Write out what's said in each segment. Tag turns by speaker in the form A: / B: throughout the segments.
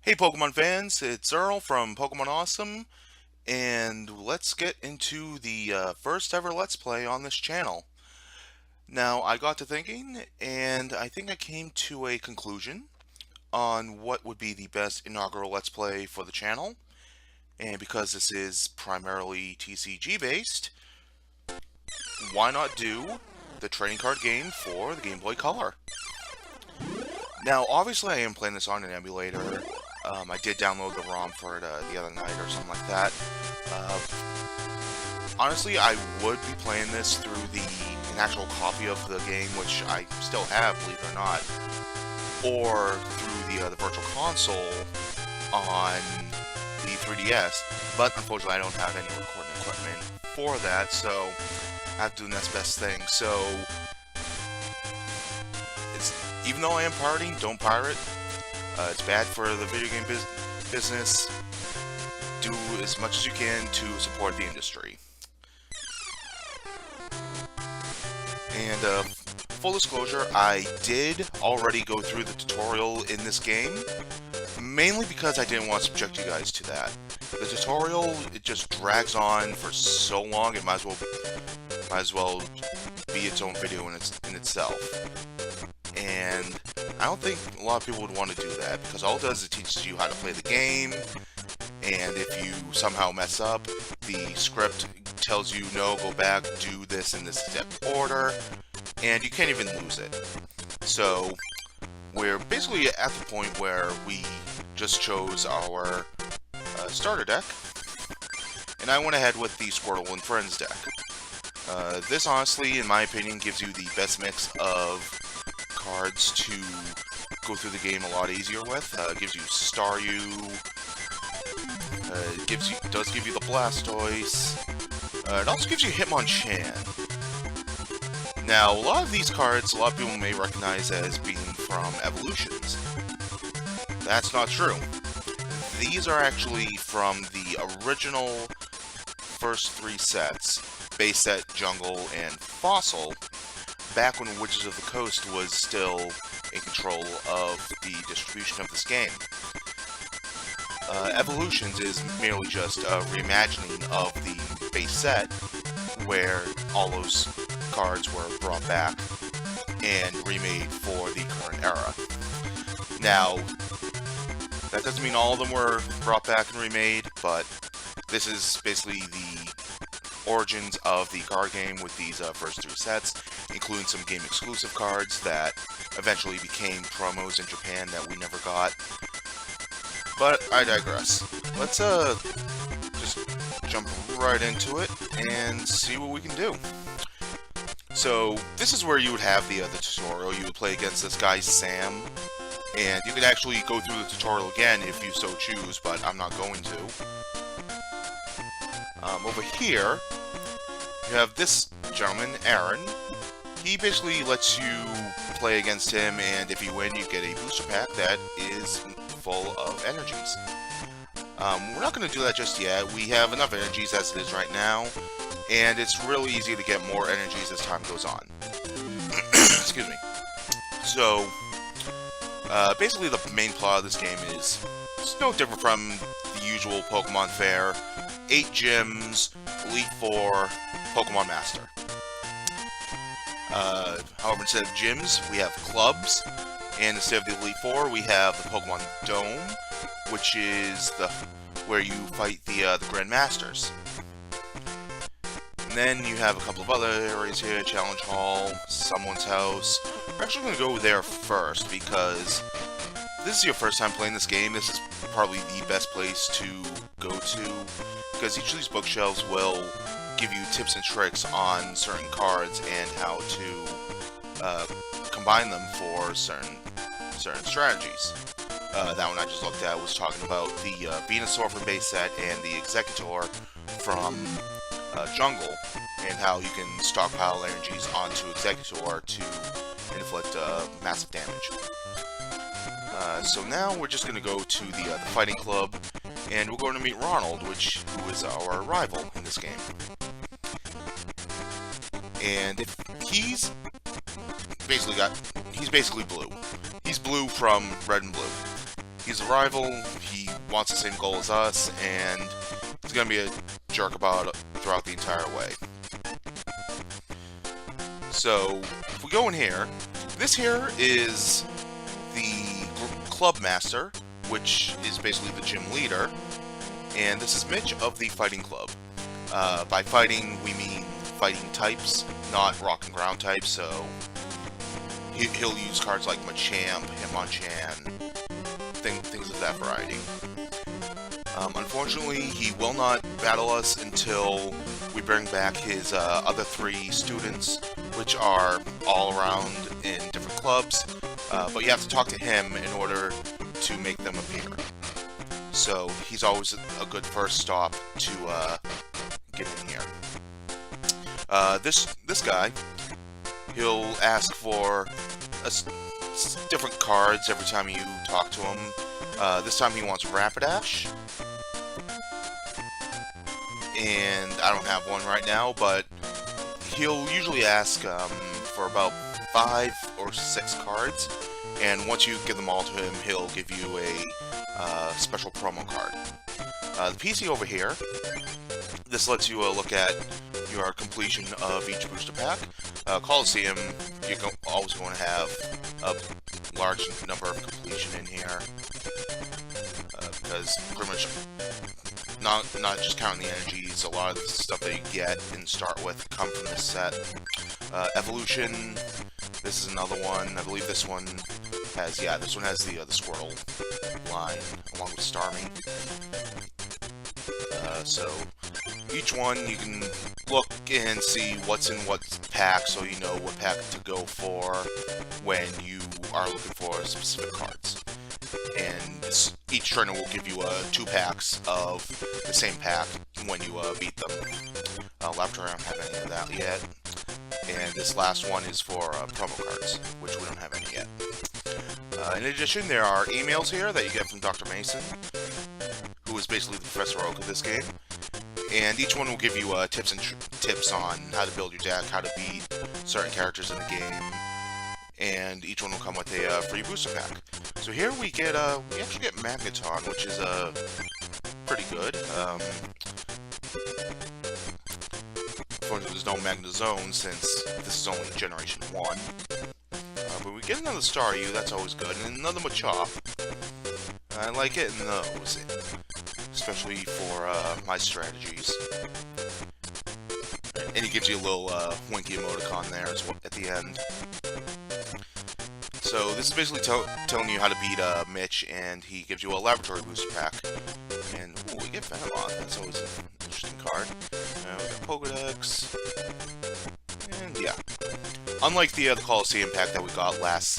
A: Hey Pokemon fans, it's Earl from Pokemon Awesome, and let's get into the first ever Let's Play on this channel. Now, I got to thinking, and I think I came to a conclusion on what would be the best inaugural Let's Play for the channel, and because this is primarily TCG based, why not do the trading card game for the Game Boy Color? Now, obviously I am playing this on an emulator. I did download the ROM for it the other night or something like that. Uh, Honestly, I would be playing this through an actual copy of the game, which I still have, believe it or not, or through the Virtual Console on the 3DS. But unfortunately, I don't have any recording equipment for that, so I have to do the next best thing. So, even though I am pirating, don't pirate. It's bad for the video game business. Do as much as you can to support the industry. And full disclosure, I did already go through the tutorial in this game, mainly because I didn't want to subject you guys to that. The tutorial, it just drags on for so long, it might as well be its own video in itself. And I don't think a lot of people would want to do that, because all it does is it teaches you how to play the game, and if you somehow mess up, the script tells you, no, go back, do this in this exact order, and you can't even lose it. So, we're basically at the point where we just chose our starter deck, and I went ahead with the Squirtle and Friends deck. This, honestly, in my opinion, gives you the best mix of cards to go through the game a lot easier with. Gives you Staryu, does give you the Blastoise, it also gives you Hitmonchan. Now, a lot of these cards, a lot of people may recognize as being from Evolutions. That's not true. These are actually from the original first three sets, Base Set, Jungle, and Fossil, back when Wizards of the Coast was still in control of the distribution of this game. Evolutions is merely just a reimagining of the base set, where all those cards were brought back and remade for the current era. Now, that doesn't mean all of them were brought back and remade, but this is basically the origins of the card game with these first three sets, including some game-exclusive cards that eventually became promos in Japan that we never got. But I digress. Let's just jump right into it and see what we can do. So this is where you would have the tutorial. You would play against this guy Sam, and you could actually go through the tutorial again if you so choose, but I'm not going to. Over here, you have this gentleman, Aaron. He basically lets you play against him, and if you win, you get a booster pack that is full of energies. We're not going to do that just yet. We have enough energies as it is right now, and it's really easy to get more energies as time goes on. Excuse me. So, basically the main plot of this game is it's no different from the usual Pokemon fare. 8 gyms, Elite Four, Pokemon Master. However, instead of gyms, we have clubs, and instead of the Elite Four, we have the Pokemon Dome, which is where you fight the Grand Masters. And then you have a couple of other areas here, Challenge Hall, Someone's House. We're actually going to go there first, because this is your first time playing this game. This is probably the best place to go to, because each of these bookshelves will give you tips and tricks on certain cards and how to combine them for certain strategies. That one I just looked at was talking about the Venusaur from base set and the Executor from Jungle, and how you can stockpile energies onto Executor to inflict massive damage. So now we're just going to go to the Fighting Club, and we're going to meet Ronald, who is our rival in this game. And he's basically blue. He's blue from red and blue. He's a rival, he wants the same goal as us, and he's gonna be a jerk about it throughout the entire way. So, if we go in here, this here is the club master, which is basically the gym leader, and this is Mitch of the fighting club. By fighting, we mean fighting types, not rock and ground types, so he'll use cards like Machamp, Hitmonchan, things of that variety. Unfortunately, he will not battle us until we bring back his other 3 students, which are all around in different clubs, but you have to talk to him in order to make them appear. So he's always a good first stop to get in here. This guy, he'll ask for different cards every time you talk to him. This time he wants Rapidash, and I don't have one right now, but he'll usually ask for about 5 or 6 cards, and once you give them all to him, he'll give you a special promo card. The PC over here, this lets you look at your completion of each booster pack. Coliseum, you're always going to have a large number of completion in here, because pretty much not just counting the energies, a lot of the stuff that you get and start with come from this set. Evolution, this is another one. I believe this one has, yeah, this one has the Squirtle line along with Starmie. So each one you can look and see what's in what pack, so you know what pack to go for when you are looking for specific cards. And each trainer will give you 2 packs of the same pack when you beat them. Laboratory, I don't have any of that yet. And this last one is for promo cards, which we don't have any yet. In addition, there are emails here that you get from Dr. Mason, who is basically the Professor Oak of this game. And each one will give you tips on how to build your deck, how to beat certain characters in the game, and each one will come with a free booster pack. So here we get we actually get Magneton, which is pretty good. Unfortunately, there's no Magnezone since this is only Generation 1. But we get another Staryu, that's always good, and another Machop. I like getting those, especially for my strategies. And he gives you a little winky emoticon there as well at the end. So this is basically telling you how to beat Mitch, and he gives you a laboratory booster pack. And ooh, we get Venomoth, that's always an interesting card. We got Pokedex. And yeah. Unlike the Coliseum pack that we got last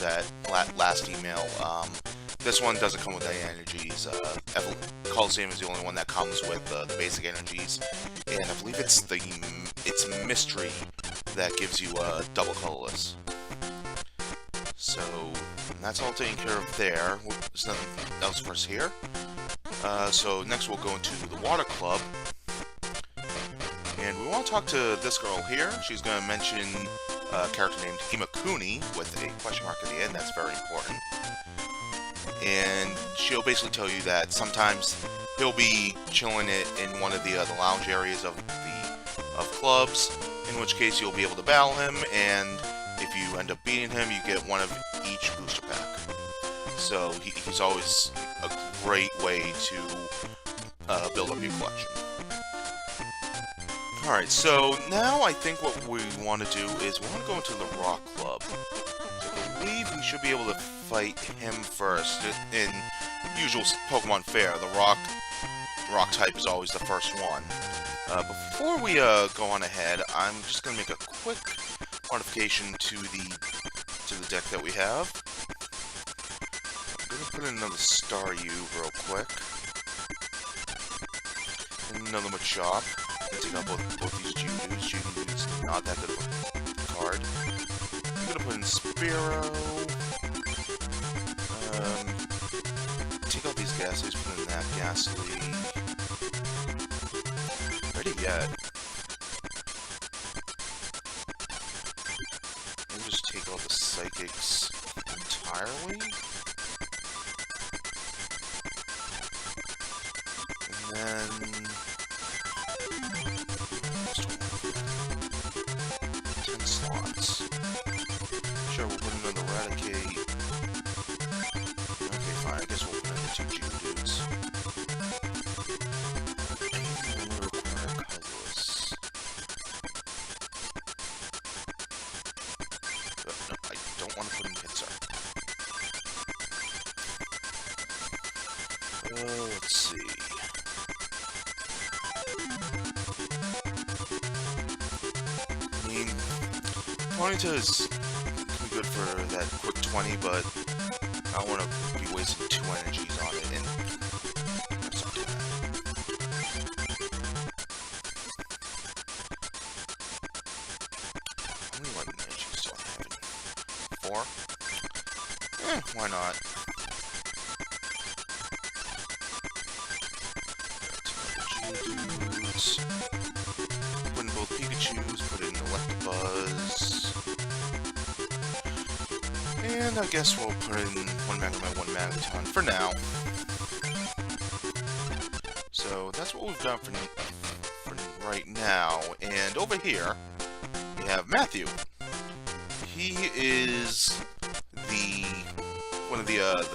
A: email, this one doesn't come with any energies. Coliseum is the only one that comes with the basic energies, and I believe it's Mystery that gives you double colorless. So that's all taken care of there. There's nothing else for us here. So next we'll go into the Water Club, and we want to talk to this girl here. She's going to mention a character named Himakuni with a question mark at the end. That's very important. And she'll basically tell you that sometimes he'll be chilling it in one of the lounge areas of clubs, in which case you'll be able to battle him, and if you end up beating him, you get one of each booster pack. So he's always a great way to build up your collection. Alright, so now I think what we want to do is we want to go into the Rock Club. I believe we should be able to fight him first. In usual Pokemon fare, the rock type is always the first one. Before we go on ahead, I'm just going to make a quick modification to the deck that we have. I'm going to put in another Staryu real quick. And another Machop. I'm going to take out both these Geodudes. Geodude's not that good of a card. I'm going to put in Spearow. Take out these Ghastlies, put in that Ghastly. Ready yet. Maybe just take out the Psychics entirely? Let's see. I mean, Ponyta is good for that quick 20, but I don't want to be wasting 2 energies on it, and that's not that. How many lightning energies do I have? 4? Why not? Geodudes. Put in both Pikachus, put in Electabuzz. And I guess we'll put in 1 Magnemite, 1 Magneton for now. So that's what we've got for right now. And over here, we have Matthew. He is one of the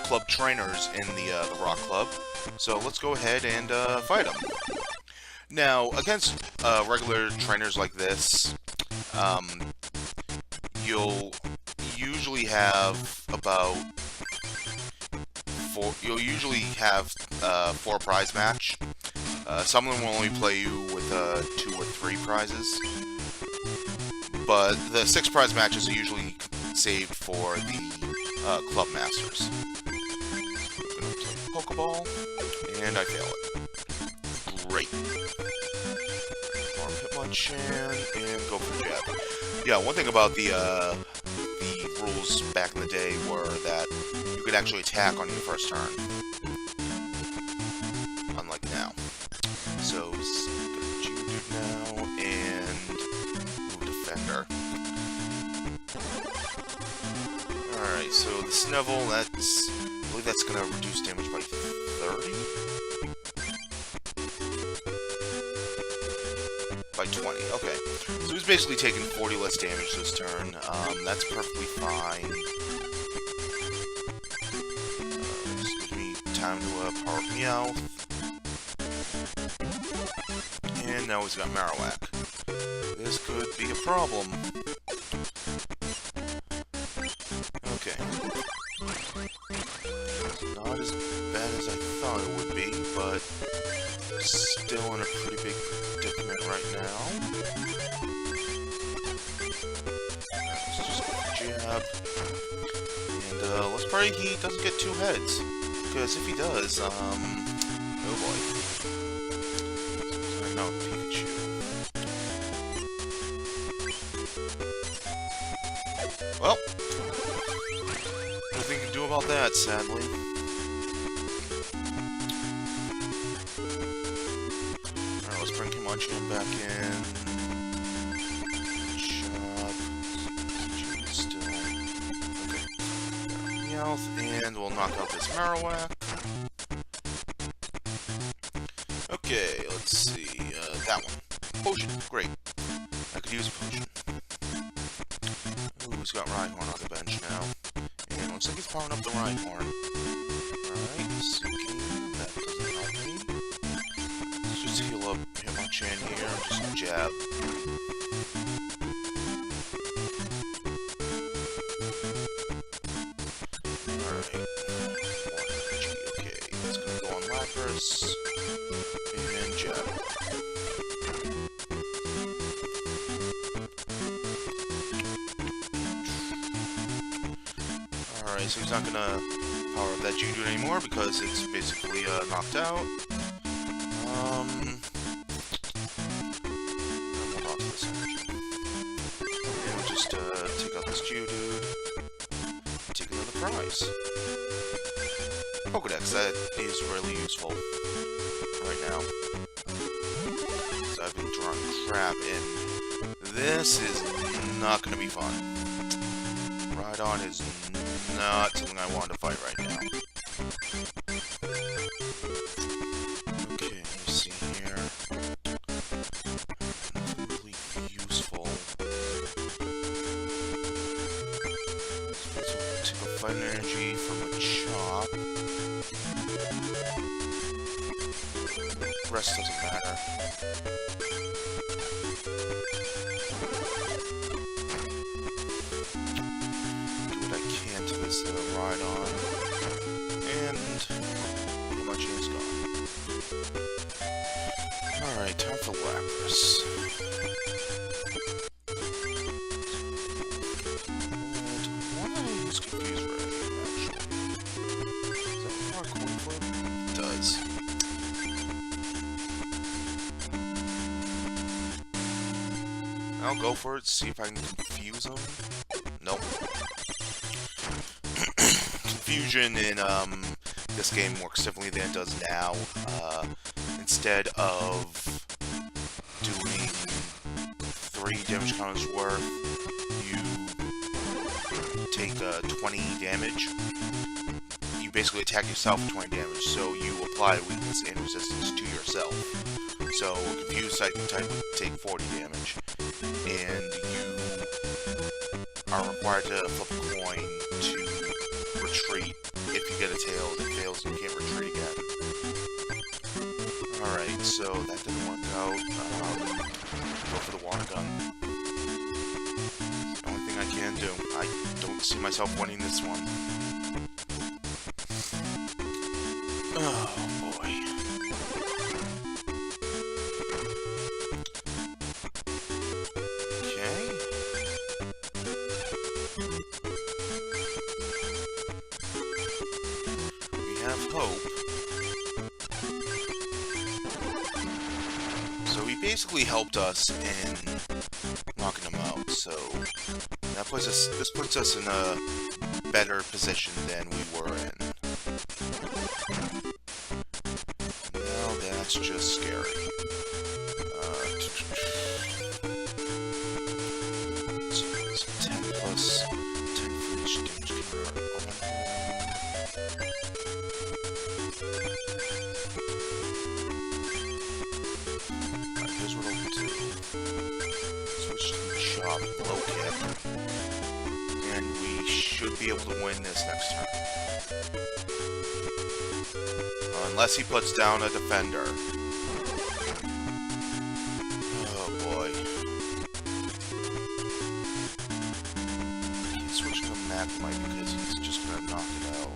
A: club trainers in the Rock Club. So let's go ahead and fight him. Now, against regular trainers like this, you'll usually have about 4. You'll usually have 4 prize match. Some of them will only play you with 2 or 3 prizes, but the 6 prize matches are usually saved for the club masters. I'm gonna play Pokeball, and I fail it. Great. Hitmonchan, and go for jab. Yeah, one thing about the rules back in the day were that you could actually attack on your first turn, unlike now. So, Geodude now, and Defender. Alright, so the Snivel, I believe that's going to reduce damage by 30? By 20, okay. So he's basically taking 40 less damage this turn. That's perfectly fine. Just give me time to power up Meowth. And now he's got Marowak. This could be a problem. Okay. Not as bad as I thought it would be, but still in a pretty big predicament right now. Let's just jab. And let's pray he doesn't get 2 heads. Because if he does, oh boy. So now Pikachu. Well, nothing you can do about that, sadly. Alright, let's bring Hitmonchan back in. Chop. Still. Okay. Meowth, and we'll knock out this Marowak. Okay, let's see. That one. Potion. Great. I could use a potion. Ooh, he's got Rhyhorn on the bench now. And looks like he's powering up the Rhyhorn. Alright, Suki. That doesn't help me. Let's just heal up Hitmonchan here. Just jab. Alright. Okay, that's gonna go on Lapras. And jab. Alright, so he's not gonna power up that Geodude anymore because it's basically knocked out. Hold on to this energy. And we'll just take out this Geodude. Take another prize. Pokedex, that is really useful right now. So I've been drawing crap, and this is not gonna be fun. Rhydon is not something I want to fight right now. Okay, let me see here. Nothing really useful. So we'll take a Fight Energy from a Chop. The rest doesn't matter. This Rhydon, and Alright, time for Lapras. Why don't I use Confuse Ray, actually? Does that require Coin Flip? It does. I'll go for it, see if I can confuse him. Nope. Confusion in this game works differently than it does now. Instead of doing 3 damage counters worth, you take 20 damage. You basically attack yourself for 20 damage, so you apply weakness and resistance to yourself. So a confused type would take 40 damage, and you are required to flip a coin to retreat. If you get a tail that fails, you can't retreat again. Alright, so that didn't work out. Go for the water gun. It's the only thing I can do. I don't see myself winning this one. Oh boy. Okay. We have hope. So he basically helped us in knocking him out, so this puts us in a better position than we were in. Now that's just scary. So it's 10 plus 10 for each damage counter. Here's what I'll do. Switch to Chop, Low Kick, and we should be able to win this next turn. Unless he puts down a defender. Oh boy. He's switching to Magmite because he's just gonna knock it out.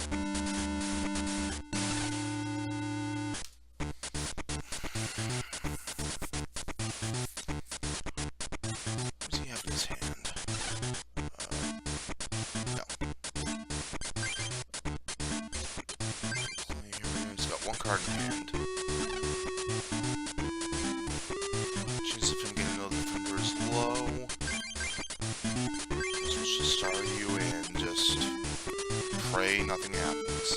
A: Card in hand. Chance of him getting another defender is low. Switch to Staryu and just pray nothing happens.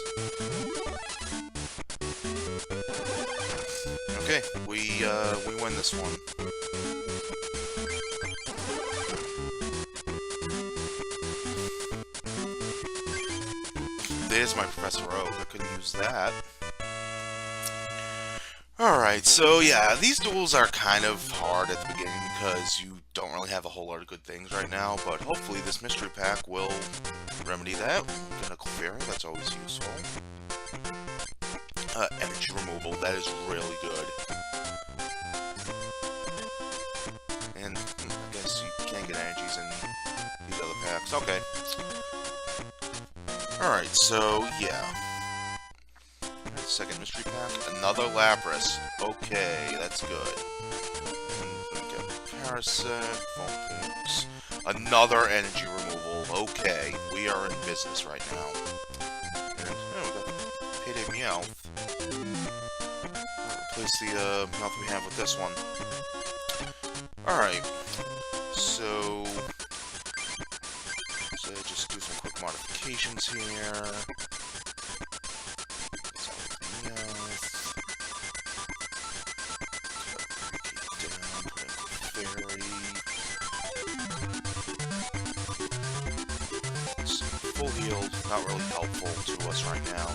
A: Okay, we win this one. There's my Professor Oak. I couldn't use that. Alright, so yeah, these duels are kind of hard at the beginning because you don't really have a whole lot of good things right now, but hopefully this mystery pack will remedy that. Get a Clefairy, that's always useful. Energy removal, that is really good. And I guess you can't get energies in these other packs. Okay. Alright, so yeah. Second mystery pack. Another Lapras. Okay, that's good. And we got Parasect, Foam Poops. Another energy removal. Okay, we are in business right now. And we got Payday Meowth. Replace the Meowth we have with this one. Alright. So just do some quick modifications here. Full heal, not really helpful to us right now.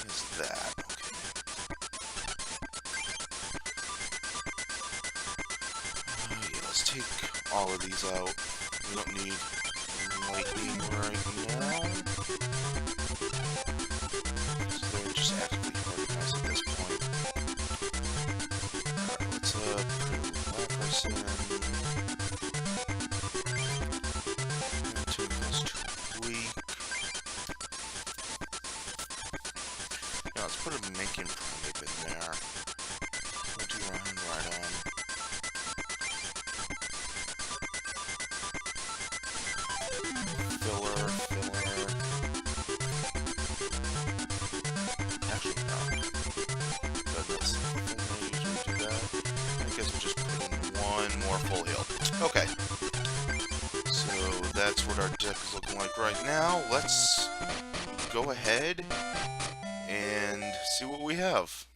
A: Is that okay? Yeah, let's take all of these out. We don't need lightning right now. They're just actively hurting us at this point. Alright, let's put Lapras that's what our deck is looking like right now. Let's go ahead and see what we have.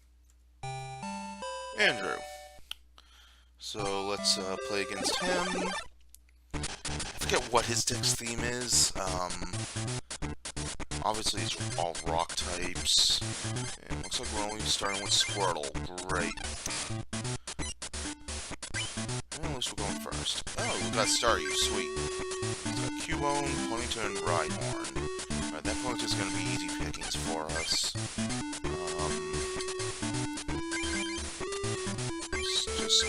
A: Andrew. So let's play against him. I forget what his deck's theme is. Obviously it's all rock types. And looks like we're only starting with Squirtle. Great. Well, at least we're going first. Oh, we got Staryu. Sweet. We've got Cubone, Ponyta, and Rhyhorn. Alright, that Ponyta's gonna be easy pickings for us. Let's just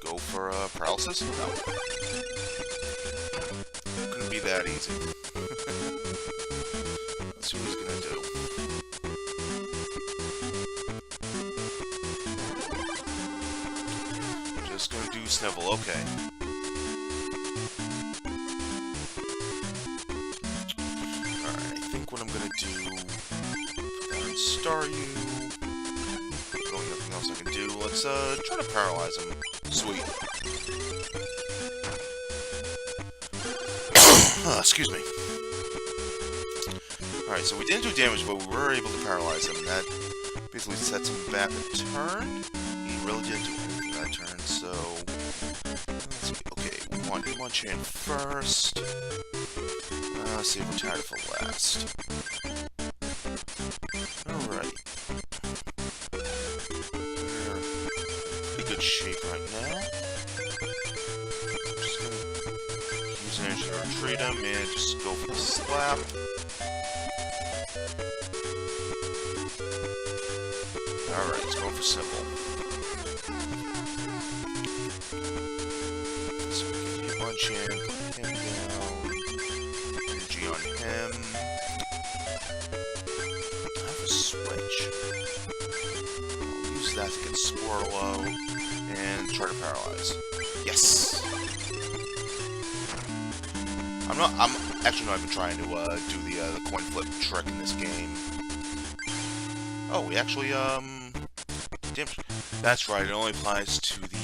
A: go for Paralysis? No. Couldn't be that easy. Let's see what he's gonna do. Just gonna do Snivel, okay. Alright, I think what I'm gonna do... Put down Staryu. Really nothing else I can do. Let's try to paralyze him. Sweet. Excuse me. Alright, so we didn't do damage, but we were able to paralyze him. That basically sets him back a turn. He really didn't do anything that turn, so... Let's see. Okay, we want Hitmonchan first. Save Retire for last. Alright. We're in pretty good shape right now. Just gonna use energy to retreat him and just go for the slap. Alright, let's go for Simple. So we can Hitmonchan, put him down. Energy on him. I have a switch. I'll use that to get Squirtle and try to paralyze. Yes! I'm actually not even trying to do the coin flip trick in this game. Oh, we actually, damn, that's right, it only applies to the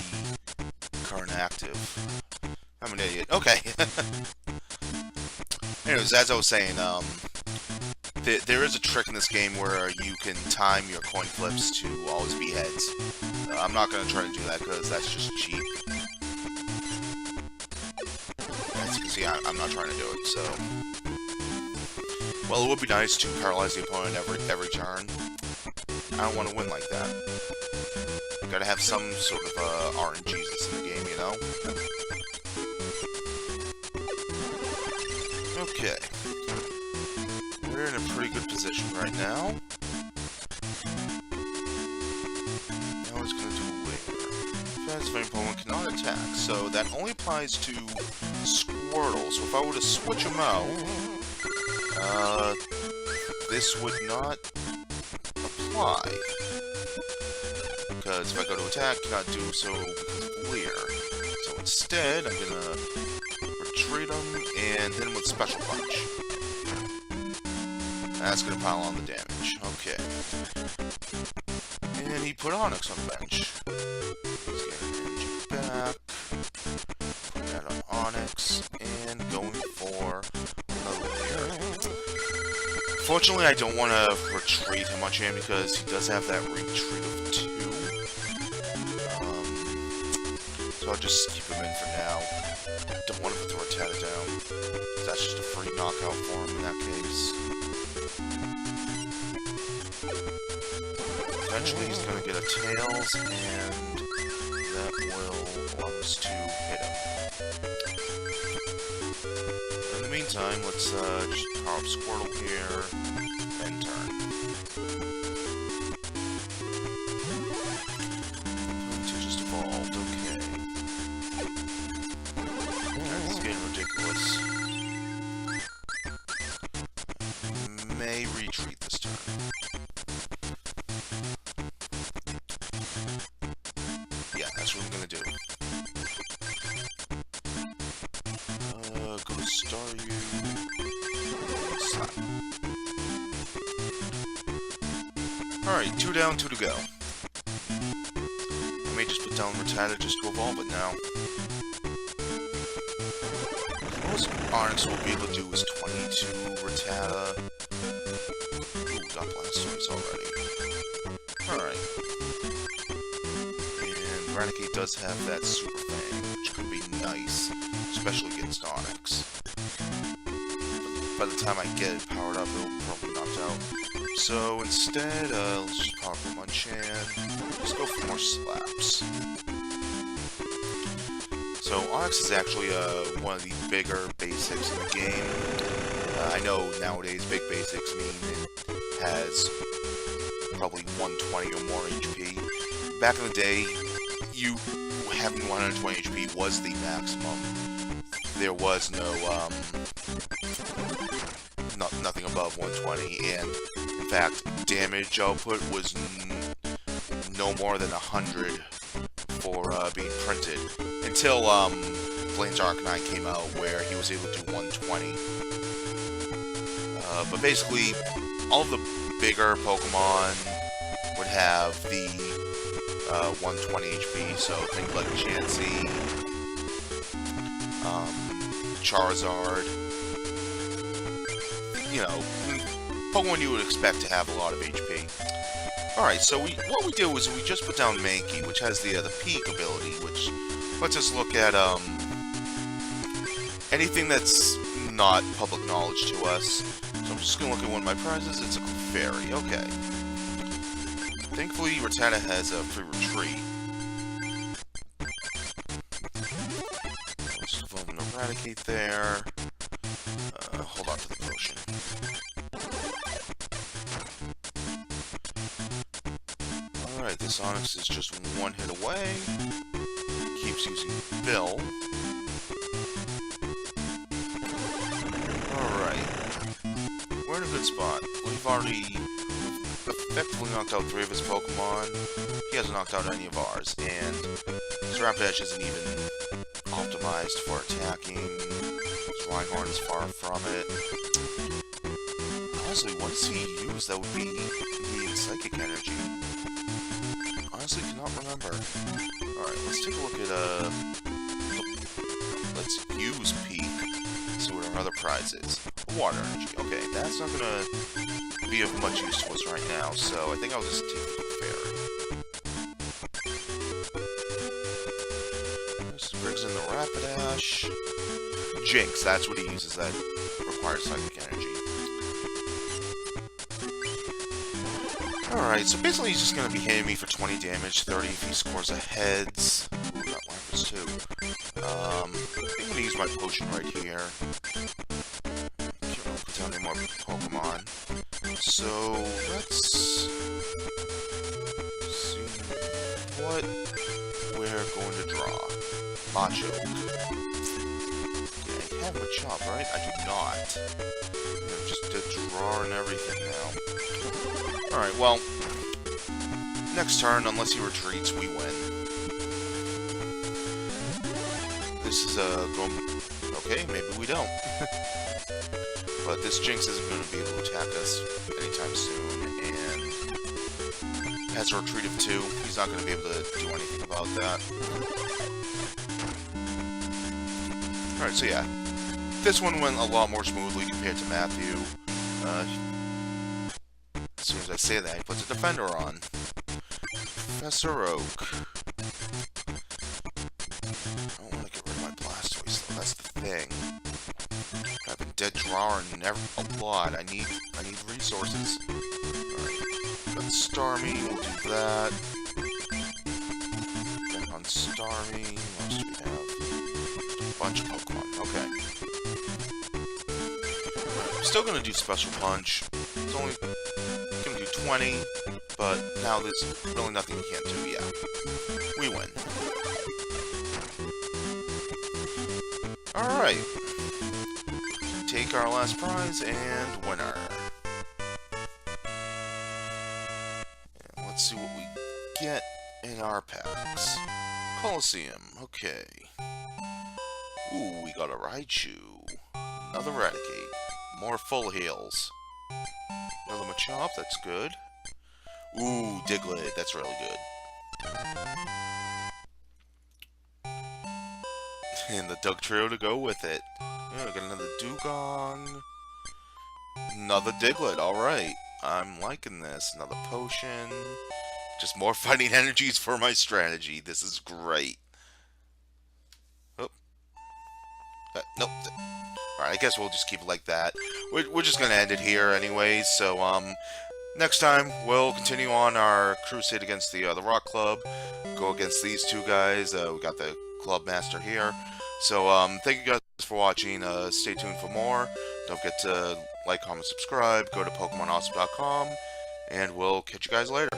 A: current active. I'm an idiot. Okay. Anyways, as I was saying, there is a trick in this game where you can time your coin flips to always be heads. I'm not going to try to do that because that's just cheap. As you can see, I'm not trying to do it, so... Well, it would be nice to paralyze the opponent every turn. I don't want to win like that. Gotta have some sort of RNGs in the game, you know? Okay. We're in a pretty good position right now. Now it's gonna do Wing. Fast Flame Pokemon cannot attack, so that only applies to Squirtle. So if I were to switch them out, this would not apply. Because if I go to attack, cannot do so because of Leer. So instead, I'm gonna retreat him and hit him with Special Punch. That's gonna pile on the damage. Okay. And he put Onix on the bench. He's getting energy back. Put that on Onix. And going for another Leer. Fortunately, I don't want to retreat Hitmonchan because he does have that retreat of 2. So I'll just keep him in for now. Don't want to put the Rattata down. That's just a free knockout for him in that case. Eventually he's going to get a Tails, and that will allow us to hit him. In the meantime, let's just power up Squirtle here, and turn. To just evolved, okay. This is getting ridiculous. May retreat this turn. Yeah, that's what I'm gonna do. Go to Staryu. Slap. Alright, 2 down, 2 to go. I may just put down Rattata just to evolve it now. What was most Onyx will be able to do is 22 Rattata. Ooh, got Blastoise already. Alright. And Raticate does have that Super Fang, which could be nice, especially against Onyx. By the time I get it powered up, it'll probably knocked out. So instead, let's just power up Munchan. Let's go for more slaps. So Onyx is actually one of the bigger basics in the game. I know nowadays big basics mean it has probably 120 or more HP. Back in the day, you having 120 HP was the maximum. There was nothing above 120, and in fact, damage output was no more than 100 for being printed. Until Blaine's Arcanine came out, where he was able to do 120. But basically, all of the bigger Pokemon would have the 120 HP, so things like Chansey, Charizard, you know, Pokemon you would expect to have a lot of HP. Alright, so what we did was we just put down Mankey, which has the Peak ability, which lets us look at anything that's not public knowledge to us. So I'm just going to look at one of my prizes. It's a Clefairy. Okay. Thankfully, Rattata has a free retreat. Let's just go and Eradicate there. Hold on to the potion. Alright, this Onyx is just one hit away. Keeps using Bill. Alright. We're in a good spot. We've already effectively knocked out 3 of his Pokemon. He hasn't knocked out any of ours. And his Rapidash isn't even optimized for attacking. His Rhyhorn is far from it. Honestly, what does he use that would be the Psychic Energy? Honestly, cannot remember. Alright, let's take a look at, let's use Peak. See what our other prize is. Water Energy. Okay, that's not gonna be of much use to us right now, so I think I'll just take the Fairy. This brings in the Rapidash. Jinx, that's what he uses that requires Psychic Energy. Alright, so basically he's just going to be hitting me for 20 damage, 30 if he scores a heads. Ooh, got Lapras too. I'm going to use my potion right here. Can't put down any more Pokemon. So, let's see what we're going to draw. Macho. Okay, I have a chop, right? I do not. I'm just a draw and everything now. Alright, well, next turn, unless he retreats, we win. This is, going... Okay, maybe we don't. But this Jinx isn't going to be able to attack us anytime soon, and has a retreat of 2. He's not going to be able to do anything about that. Alright, so yeah. This one went a lot more smoothly compared to Matthew. As soon as I say that, he puts a defender on. Professor Oak. I don't want to get rid of my Blastoise, though. That's the thing. I've been dead drawing a lot. I need resources. Alright. Got Starmie, we'll do that. Then on Starmie, what else do we have? A bunch of Pokemon. Okay. Right, I'm still gonna do Special Punch. It's only 20, but now there's really nothing we can't do. Yeah, we win. Alright. Take our last prize and winner. And let's see what we get in our packs. Coliseum. Okay. Ooh, we got a Raichu. Another Raticate. More full heals. Another Machop, that's good. Ooh, Diglett, that's really good. And the Dugtrio to go with it. Yeah, got another Dugong. Another Diglett, alright. I'm liking this. Another potion. Just more fighting energies for my strategy. This is great. Oh. Nope. Alright, I guess we'll just keep it like that. We're just gonna end it here anyways, so, next time, we'll continue on our crusade against the Rock Club. Go against these two guys. We got the Club Master here. So, thank you guys for watching. Stay tuned for more. Don't forget to like, comment, subscribe. Go to PokemonAwesome.com. And we'll catch you guys later.